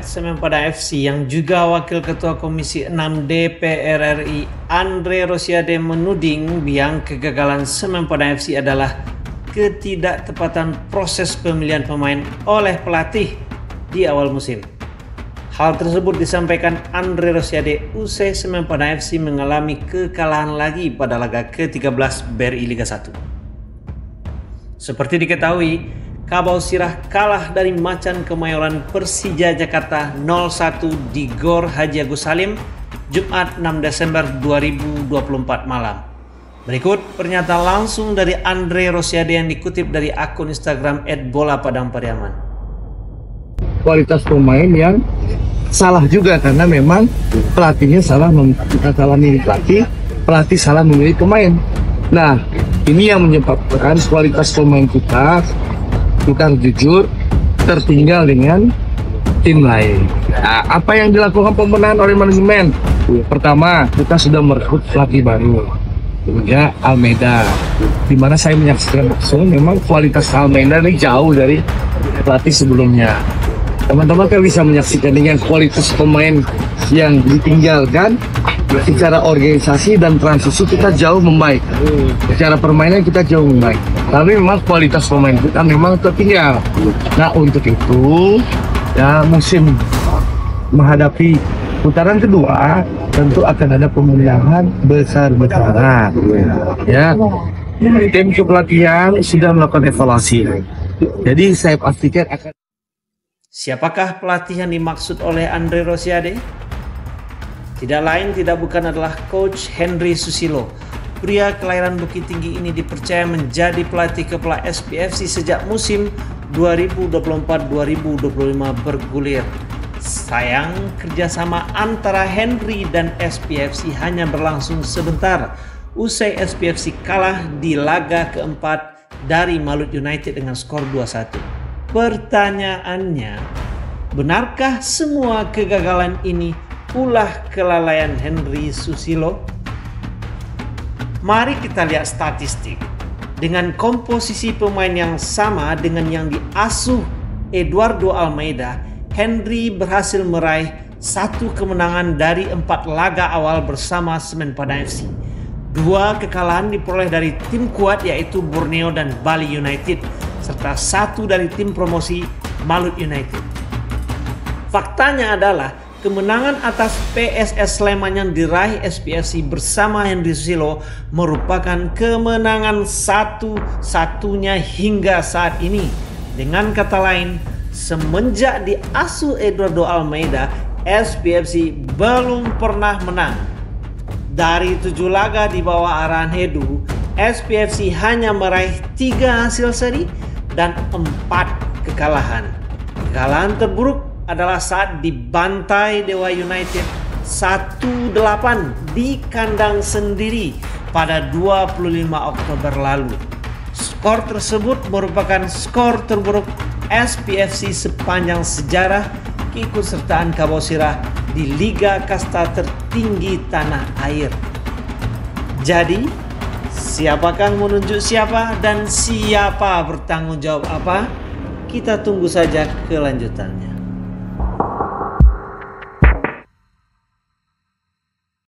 Semenpala FC yang juga Wakil Ketua Komisi 6 DPR RI Andre Rosiade menuding biang kegagalan Semenpala FC adalah ketidaktepatan proses pemilihan pemain oleh pelatih di awal musim. Hal tersebut disampaikan Andre Rosiade usai Semenpala FC mengalami kekalahan lagi pada laga ke-13 BRI Liga 1. Seperti diketahui, Kabau Sirah kalah dari Macan Kemayoran Persija Jakarta 0-1 di Gor Haji Agus Salim Jumat 6 Desember 2024 malam. Berikut pernyataan langsung dari Andre Rosiade yang dikutip dari akun Instagram @bolapadangpariaman. Kualitas pemain yang salah juga karena memang pelatihnya salah memilih pelatih salah memilih pemain. Nah, ini yang menyebabkan kualitas pemain kita harus jujur tertinggal dengan tim lain. Nah, apa yang dilakukan pembenahan oleh manajemen? Pertama, kita sudah merekrut pelatih baru, ya Almeida. Dimana saya menyaksikan langsung, memang kualitas Almeida ini jauh dari pelatih sebelumnya. Teman-teman kan bisa menyaksikan dengan kualitas pemain yang ditinggalkan. Secara organisasi dan transisi kita jauh membaik. Secara permainan kita jauh membaik. Tapi memang kualitas pemain kita memang tertinggal. Nah, untuk itu ya musim menghadapi putaran kedua tentu akan ada pemilihan besar-besaran. Ya, tim kepelatihan sudah melakukan evaluasi. Jadi saya pastikan akan. Siapakah pelatih yang dimaksud oleh Andre Rosiade? Tidak lain tidak bukan adalah Coach Henry Susilo. Pria kelahiran Bukit Tinggi ini dipercaya menjadi pelatih kepala SPFC sejak musim 2024-2025 bergulir. Sayang, kerjasama antara Henry dan SPFC hanya berlangsung sebentar usai SPFC kalah di laga keempat dari Malut United dengan skor 2-1. Pertanyaannya, benarkah semua kegagalan ini ulah kelalaian Henry Susilo? Mari kita lihat statistik. Dengan komposisi pemain yang sama dengan yang diasuh Eduardo Almeida, Henry berhasil meraih 1 kemenangan dari 4 laga awal bersama Semenpala FC. 2 kekalahan diperoleh dari tim kuat yaitu Borneo dan Bali United, serta 1 dari tim promosi Malut United. Faktanya adalah kemenangan atas PSS Sleman yang diraih SPFC bersama Henry Susilo merupakan kemenangan satu-satunya hingga saat ini. Dengan kata lain, semenjak diasuh Eduardo Almeida, SPFC belum pernah menang. Dari 7 laga di bawah arahan Edu, SPFC hanya meraih 3 hasil seri dan 4 kekalahan. Kekalahan terburuk adalah saat dibantai Dewa United 1-8 di kandang sendiri pada 25 Oktober lalu. Skor tersebut merupakan skor terburuk SPFC sepanjang sejarah keikutsertaan Kabau Sirah di Liga Kasta tertinggi tanah air. Jadi, siapakah menunjuk siapa dan siapa bertanggung jawab apa? Kita tunggu saja kelanjutannya.